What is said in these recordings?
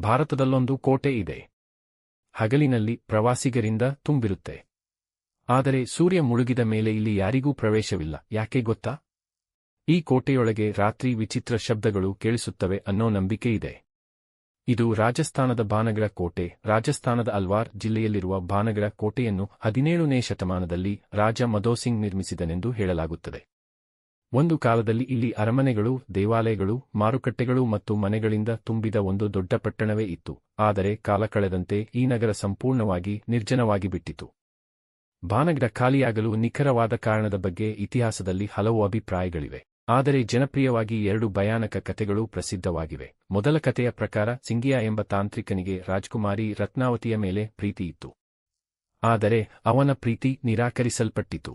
ಭಾರತದಲ್ಲೊಂದು ಕೋಟೆ ಇದೆ. ಹಗಲಿನಲ್ಲಿ ಪ್ರವಾಸಿಗರಿಂದ ತುಂಬಿರುತ್ತೆ. ಆದರೆ ಸೂರ್ಯ ಮುಳುಗಿದ ಮೇಲೆ ಇಲ್ಲಿ ಯಾರಿಗೂ ಪ್ರವೇಶವಿಲ್ಲ. ಯಾಕೆ ಗೊತ್ತಾ? ಈ ಕೋಟೆಯೊಳಗೆ ರಾತ್ರಿ ವಿಚಿತ್ರ ಶಬ್ದಗಳು ಕೇಳಿಸುತ್ತವೆ ಅನ್ನೋ ನಂಬಿಕೆ ಇದೆ. ಇದು ರಾಜಸ್ಥಾನದ ಭಾನಗಢ ಕೋಟೆ. ರಾಜಸ್ಥಾನದ ಅಲ್ವಾರ್ ಜಿಲ್ಲೆಯಲ್ಲಿರುವ ಭಾನಗಢ ಕೋಟೆಯನ್ನು 17ನೇ ಶತಮಾನದಲ್ಲಿ ರಾಜ ಮಧೋಸಿಂಗ್ ನಿರ್ಮಿಸಿದನೆಂದು ಹೇಳಲಾಗುತ್ತದೆ. ಒಂದು ಕಾಲದಲ್ಲಿ ಇಲ್ಲಿ ಅರಮನೆಗಳು, ದೇವಾಲಯಗಳು, ಮಾರುಕಟ್ಟೆಗಳು ಮತ್ತು ಮನೆಗಳಿಂದ ತುಂಬಿದ ಒಂದು ದೊಡ್ಡ ಪಟ್ಟಣವೇ ಇತ್ತು. ಆದರೆ ಕಾಲ ಕಳೆದಂತೆ ಈ ನಗರ ಸಂಪೂರ್ಣವಾಗಿ ನಿರ್ಜನವಾಗಿ ಬಿಟ್ಟಿತು. ಭಾನಗಢ ಖಾಲಿಯಾಗಲು ನಿಖರವಾದ ಕಾರಣದ ಬಗ್ಗೆ ಇತಿಹಾಸದಲ್ಲಿ ಹಲವು ಅಭಿಪ್ರಾಯಗಳಿವೆ. ಆದರೆ ಜನಪ್ರಿಯವಾಗಿ 2 ಭಯಾನಕ ಕಥೆಗಳು ಪ್ರಸಿದ್ಧವಾಗಿವೆ. ಮೊದಲ ಕಥೆಯ ಪ್ರಕಾರ ಸಿಂಗಿಯಾ ಎಂಬ ತಾಂತ್ರಿಕನಿಗೆ ರಾಜ್ಕುಮಾರಿ ರತ್ನಾವತಿಯ ಮೇಲೆ ಪ್ರೀತಿಯಿತ್ತು. ಆದರೆ ಅವನ ಪ್ರೀತಿ ನಿರಾಕರಿಸಲ್ಪಟ್ಟಿತು.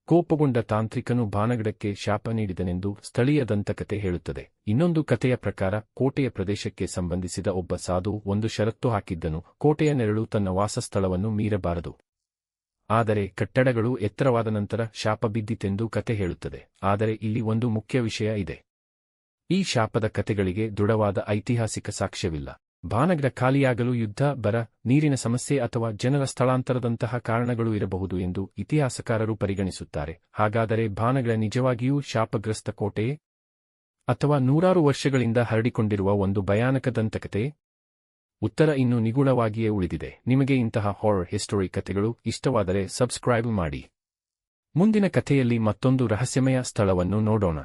ಕೋಪಗೊಂಡ ತಾಂತ್ರಿಕನು ಭಾನಗಢಕ್ಕೆ ಶಾಪ ನೀಡಿದನೆಂದು ಸ್ಥಳೀಯ ದಂತಕತೆ ಹೇಳುತ್ತದೆ. ಇನ್ನೊಂದು ಕಥೆಯ ಪ್ರಕಾರ ಕೋಟೆಯ ಪ್ರದೇಶಕ್ಕೆ ಸಂಬಂಧಿಸಿದ ಒಬ್ಬ ಸಾಧು ಒಂದು ಷರತ್ತು ಹಾಕಿದ್ದನು: ಕೋಟೆಯ ನೆರಳು ತನ್ನ ವಾಸಸ್ಥಳವನ್ನು ಮೀರಬಾರದು. ಆದರೆ ಕಟ್ಟಡಗಳು ಎತ್ತರವಾದ ನಂತರ ಶಾಪ ಬಿದ್ದಿತೆಂದು ಕತೆ ಹೇಳುತ್ತದೆ. ಆದರೆ ಇಲ್ಲಿ ಒಂದು ಮುಖ್ಯ ವಿಷಯ ಇದೆ. ಈ ಶಾಪದ ಕತೆಗಳಿಗೆ ದೃಢವಾದ ಐತಿಹಾಸಿಕ ಸಾಕ್ಷ್ಯವಿಲ್ಲ. ಭಾನಗಢ ಖಾಲಿಯಾಗಲು ಯುದ್ಧ, ಬರ, ನೀರಿನ ಸಮಸ್ಯೆ ಅಥವಾ ಜನರ ಸ್ಥಳಾಂತರದಂತಹ ಕಾರಣಗಳು ಇರಬಹುದು ಎಂದು ಇತಿಹಾಸಕಾರರು ಪರಿಗಣಿಸುತ್ತಾರೆ. ಹಾಗಾದರೆ ಭಾನಗಢ ನಿಜವಾಗಿಯೂ ಶಾಪಗ್ರಸ್ತ ಕೋಟೆಯೇ? ಅಥವಾ ನೂರಾರು ವರ್ಷಗಳಿಂದ ಹರಡಿಕೊಂಡಿರುವ ಒಂದು ಭಯಾನಕ ದಂತಕಥೆಯೇ? ಉತ್ತರ ಇನ್ನೂ ನಿಗೂಢವಾಗಿಯೇ ಉಳಿದಿದೆ. ನಿಮಗೆ ಇಂತಹ ಹಾರರ್ ಹಿಸ್ಟರಿ ಕಥೆಗಳು ಇಷ್ಟವಾದರೆ ಸಬ್ಸ್ಕ್ರೈಬ್ ಮಾಡಿ. ಮುಂದಿನ ಕಥೆಯಲ್ಲಿ ಮತ್ತೊಂದು ರಹಸ್ಯಮಯ ಸ್ಥಳವನ್ನು ನೋಡೋಣ.